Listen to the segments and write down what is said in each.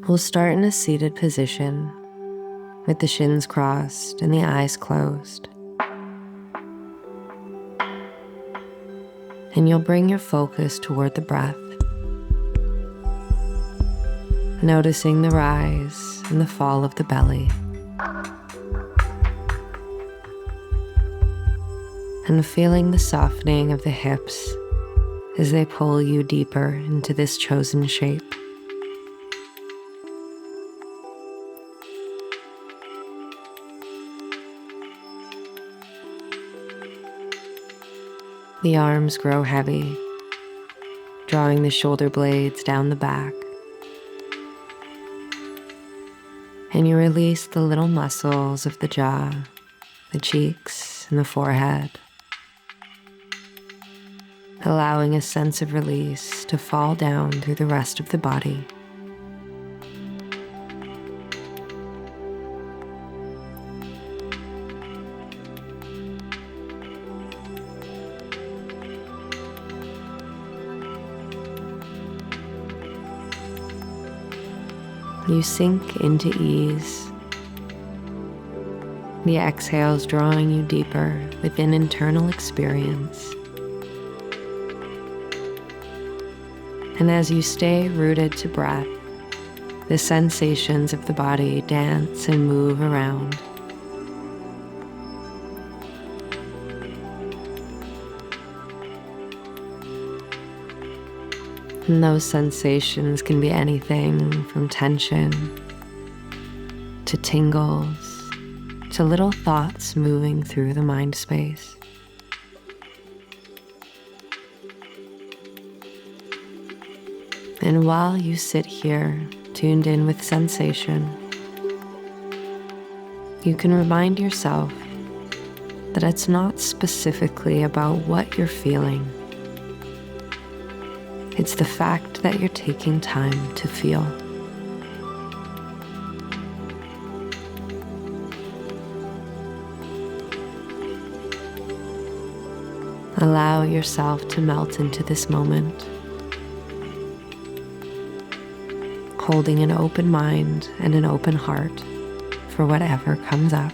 We'll start in a seated position with the shins crossed and the eyes closed. And you'll bring your focus toward the breath, noticing the rise and the fall of the belly, and feeling the softening of the hips as they pull you deeper into this chosen shape. The arms grow heavy, drawing the shoulder blades down the back. And you release the little muscles of the jaw, the cheeks, and the forehead, allowing a sense of release to fall down through the rest of the body. You sink into ease, the exhales drawing you deeper within internal experience. And as you stay rooted to breath, the sensations of the body dance and move around. And those sensations can be anything from tension to tingles to little thoughts moving through the mind space. And while you sit here, tuned in with sensation, you can remind yourself that it's not specifically about what you're feeling. It's the fact that you're taking time to feel. Allow yourself to melt into this moment, holding an open mind and an open heart for whatever comes up.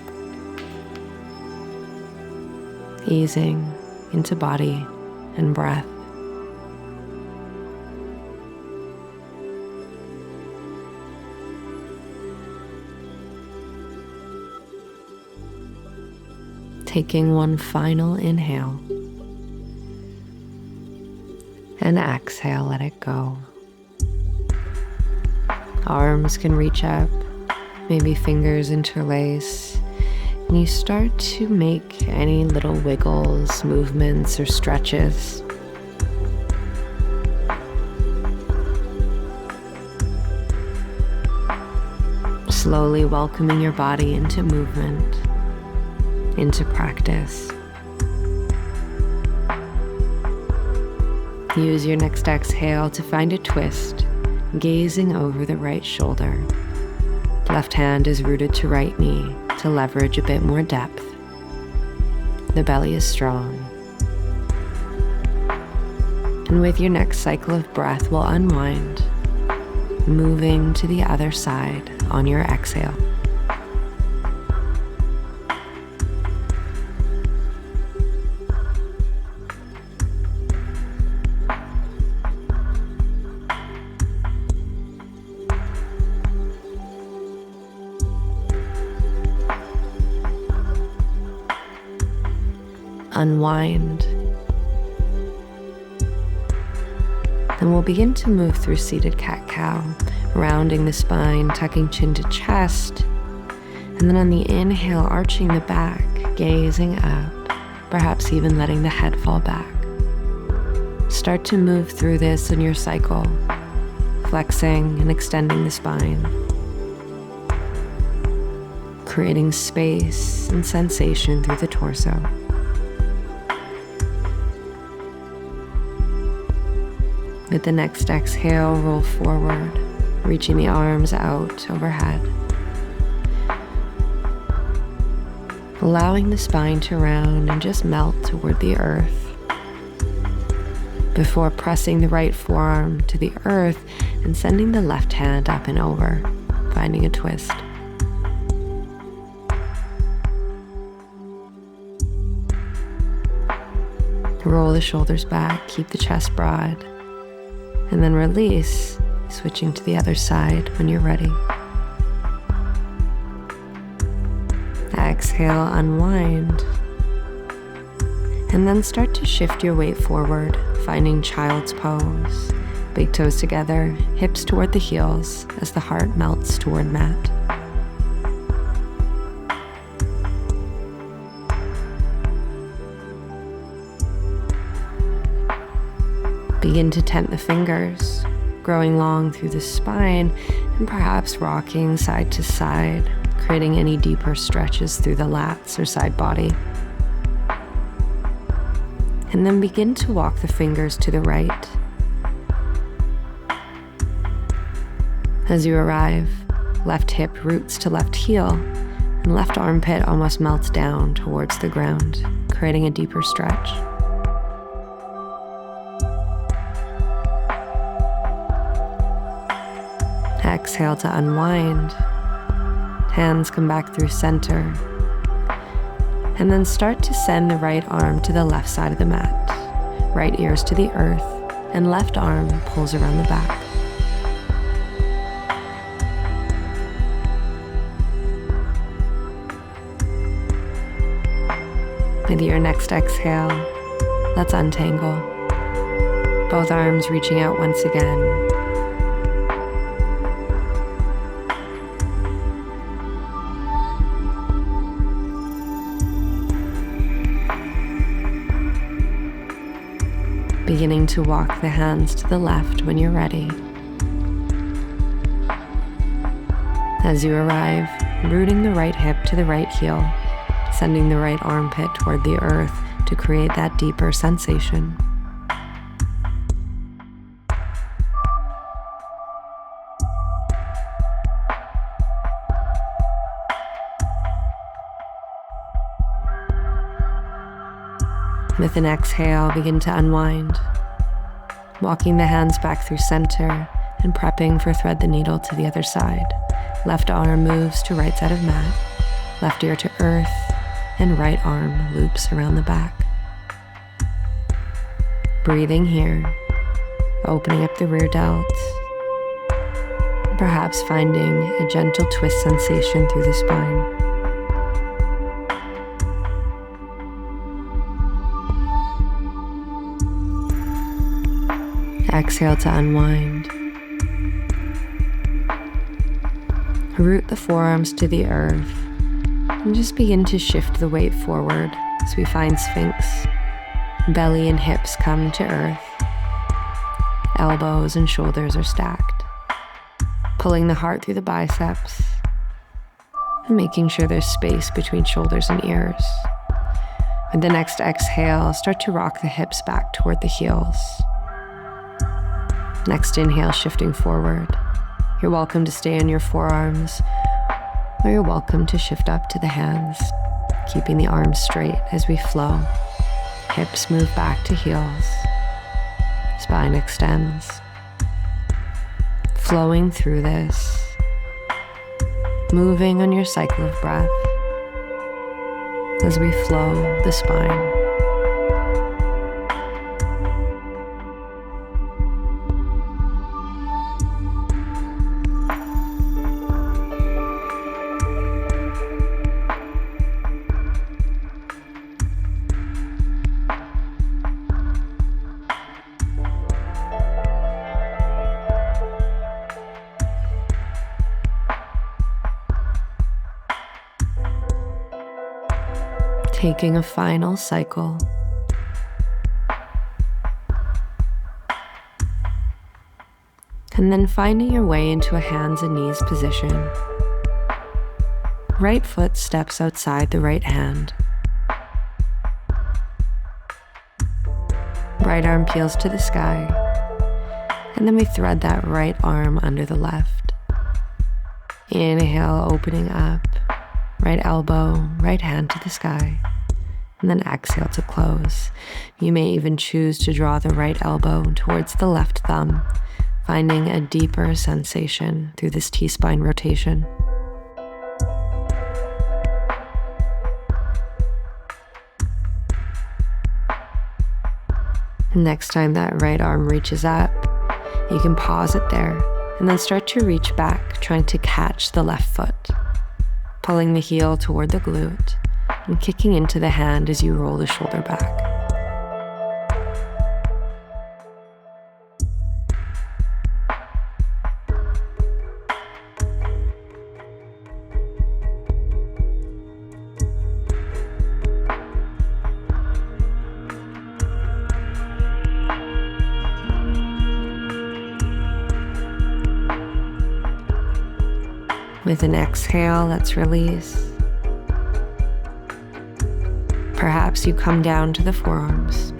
Easing into body and breath. Taking one final inhale and exhale, let it go. Arms can reach up, maybe fingers interlace, and you start to make any little wiggles, movements, or stretches. Slowly welcoming your body into movement, into practice. Use your next exhale to find a twist, gazing over the right shoulder. Left hand is rooted to right knee to leverage a bit more depth. The belly is strong. And with your next cycle of breath, we'll unwind, moving to the other side on your exhale. Unwind. Then we'll begin to move through seated cat-cow, rounding the spine, tucking chin to chest, and then on the inhale, arching the back, gazing up, perhaps even letting the head fall back. Start to move through this in your cycle, flexing and extending the spine, creating space and sensation through the torso. With the next exhale, roll forward, reaching the arms out overhead. Allowing the spine to round and just melt toward the earth before pressing the right forearm to the earth and sending the left hand up and over, finding a twist. Roll the shoulders back, keep the chest broad, and then release, switching to the other side when you're ready. Exhale, unwind, and then start to shift your weight forward, finding child's pose. Big toes together, hips toward the heels as the heart melts toward mat. Begin to tent the fingers, growing long through the spine and perhaps rocking side to side, creating any deeper stretches through the lats or side body. And then begin to walk the fingers to the right. As you arrive, left hip roots to left heel, and left armpit almost melts down towards the ground, creating a deeper stretch. Exhale to unwind. Hands come back through center. And then start to send the right arm to the left side of the mat. Right ears to the earth, and left arm pulls around the back. With your next exhale, let's untangle. Both arms reaching out once again. Beginning to walk the hands to the left when you're ready. As you arrive, rooting the right hip to the right heel, sending the right armpit toward the earth to create that deeper sensation. With an exhale, begin to unwind, walking the hands back through center and prepping for thread the needle to the other side. Left arm moves to right side of mat, left ear to earth, and right arm loops around the back. Breathing here, opening up the rear delt, and perhaps finding a gentle twist sensation through the spine. Exhale to unwind. Root the forearms to the earth and just begin to shift the weight forward as we find Sphinx. Belly and hips come to earth. Elbows and shoulders are stacked. Pulling the heart through the biceps and making sure there's space between shoulders and ears. With the next exhale, start to rock the hips back toward the heels. Next inhale, shifting forward. You're welcome to stay on your forearms, or you're welcome to shift up to the hands, keeping the arms straight as we flow. Hips move back to heels. Spine extends. Flowing through this, moving on your cycle of breath as we flow the spine. Taking a final cycle. And then finding your way into a hands and knees position. Right foot steps outside the right hand. Right arm peels to the sky. And then we thread that right arm under the left. Inhale, opening up. Right elbow, right hand to the sky. And then exhale to close. You may even choose to draw the right elbow towards the left thumb, finding a deeper sensation through this T-spine rotation. Next time that right arm reaches up, you can pause it there and then start to reach back, trying to catch the left foot, pulling the heel toward the glute and kicking into the hand as you roll the shoulder back. With an exhale, let's release. Perhaps you come down to the forearms.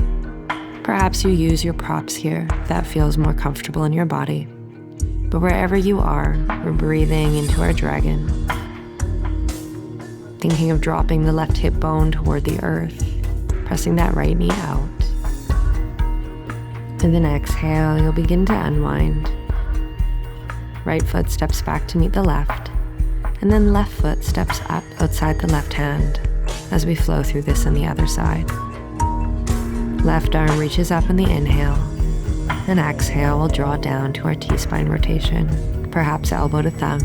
Perhaps you use your props here if that feels more comfortable in your body. But wherever you are, we're breathing into our dragon. Thinking of dropping the left hip bone toward the earth, pressing that right knee out. With an exhale, you'll begin to unwind. Right foot steps back to meet the left, and then left foot steps up outside the left hand as we flow through this on the other side. Left arm reaches up in the inhale, and exhale will draw down to our T-spine rotation, perhaps elbow to thumb,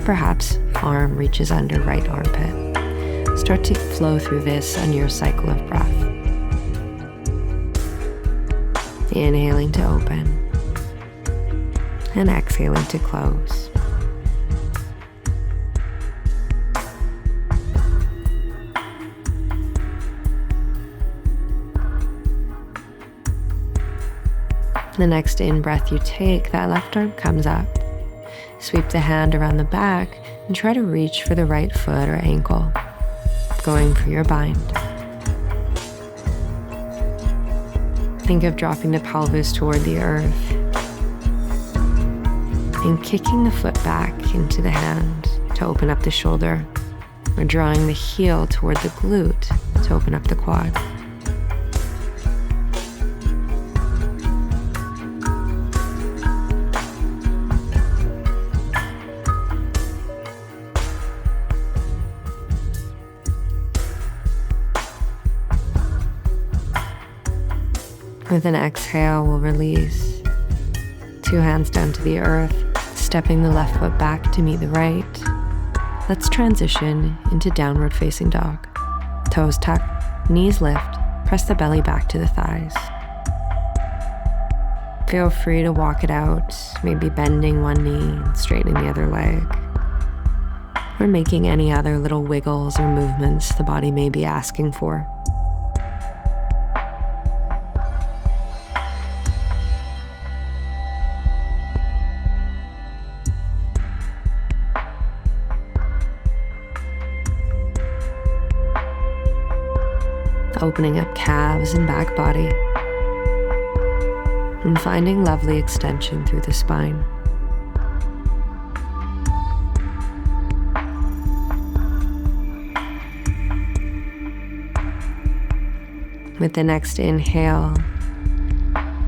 perhaps arm reaches under right armpit. Start to flow through this on your cycle of breath. Inhaling to open, and exhaling to close. The next in-breath you take, that left arm comes up. Sweep the hand around the back and try to reach for the right foot or ankle, going for your bind. Think of dropping the pelvis toward the earth and kicking the foot back into the hand to open up the shoulder, or drawing the heel toward the glute to open up the quad. With an exhale, we'll release. 2 hands down to the earth, stepping the left foot back to meet the right. Let's transition into downward facing dog. Toes tuck, knees lift, press the belly back to the thighs. Feel free to walk it out, maybe bending one knee and straightening the other leg. Or making any other little wiggles or movements the body may be asking for. Opening up calves and back body, and finding lovely extension through the spine. With the next inhale,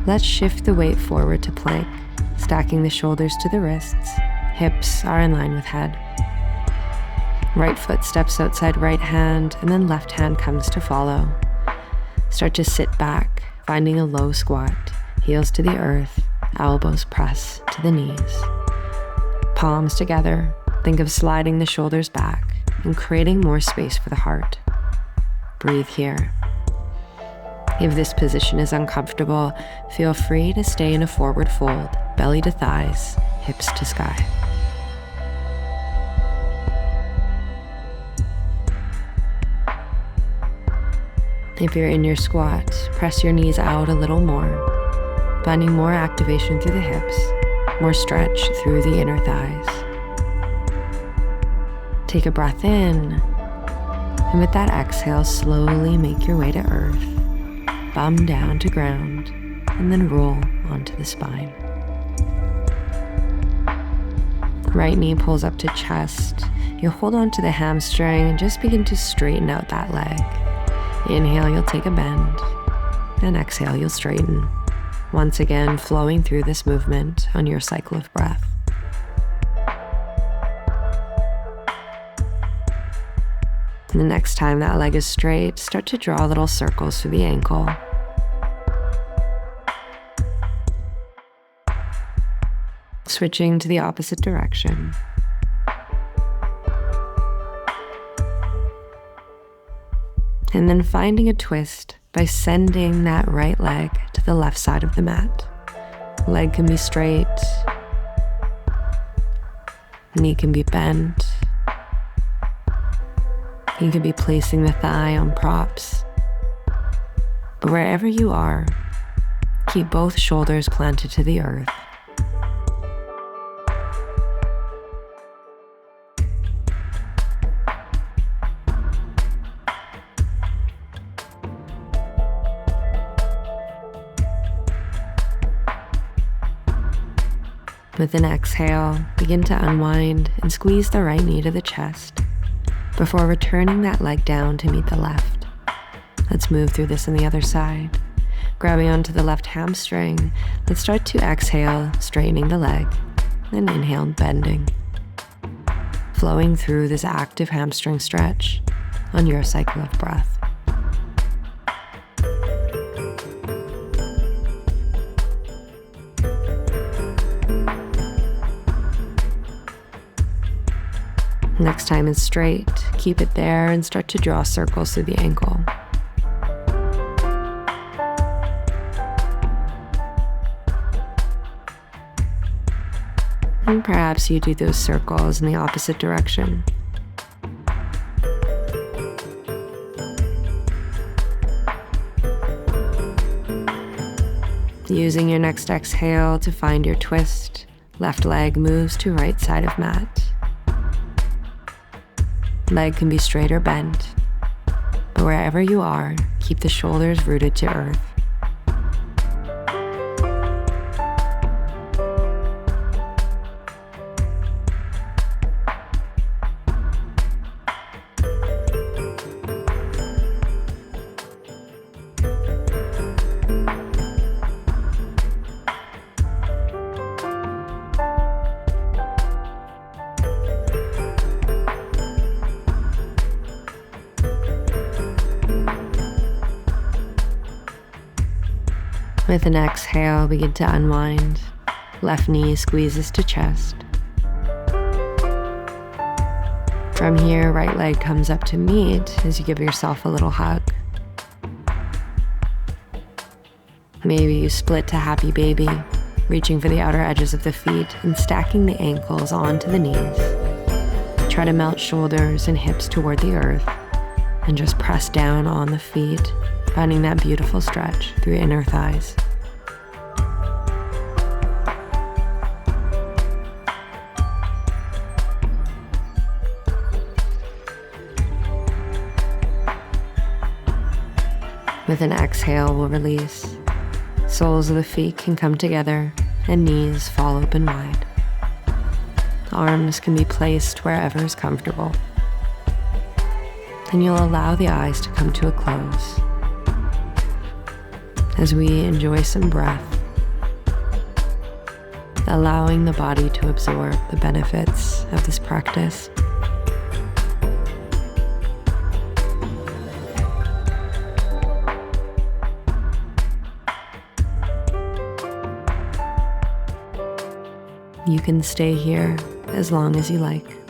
let's shift the weight forward to plank, stacking the shoulders to the wrists. Hips are in line with head. Right foot steps outside right hand, and then left hand comes to follow. Start to sit back, finding a low squat, heels to the earth, elbows press to the knees. Palms together, think of sliding the shoulders back and creating more space for the heart. Breathe here. If this position is uncomfortable, feel free to stay in a forward fold, belly to thighs, hips to sky. If you're in your squat, press your knees out a little more, finding more activation through the hips, more stretch through the inner thighs. Take a breath in, and with that exhale, slowly make your way to earth, bum down to ground, and then roll onto the spine. Right knee pulls up to chest. You'll hold on to the hamstring and just begin to straighten out that leg. Inhale, you'll take a bend, and exhale, you'll straighten. once again flowing through this movement on your cycle of breath. And the next time that leg is straight, start to draw little circles through the ankle. Switching to the opposite direction. And then finding a twist by sending that right leg to the left side of the mat. Leg can be straight, knee can be bent. You could be placing the thigh on props. But wherever you are, keep both shoulders planted to the earth. With an exhale, begin to unwind and squeeze the right knee to the chest before returning that leg down to meet the left. Let's move through this on the other side. Grabbing onto the left hamstring, let's start to exhale, straightening the leg, and inhale, bending. Flowing through this active hamstring stretch on your cycle of breath. Next time is straight, keep it there and start to draw circles through the ankle. And perhaps you do those circles in the opposite direction. Using your next exhale to find your twist, left leg moves to right side of mat. Leg can be straight or bent, but wherever you are, keep the shoulders rooted to earth. With an exhale, begin to unwind. Left knee squeezes to chest. From here, right leg comes up to meet as you give yourself a little hug. Maybe you split to happy baby, reaching for the outer edges of the feet and stacking the ankles onto the knees. Try to melt shoulders and hips toward the earth and just press down on the feet, finding that beautiful stretch through inner thighs. With an exhale, we'll release. Soles of the feet can come together and knees fall open wide. Arms can be placed wherever is comfortable. And you'll allow the eyes to come to a close as we enjoy some breath, allowing the body to absorb the benefits of this practice. You can stay here as long as you like.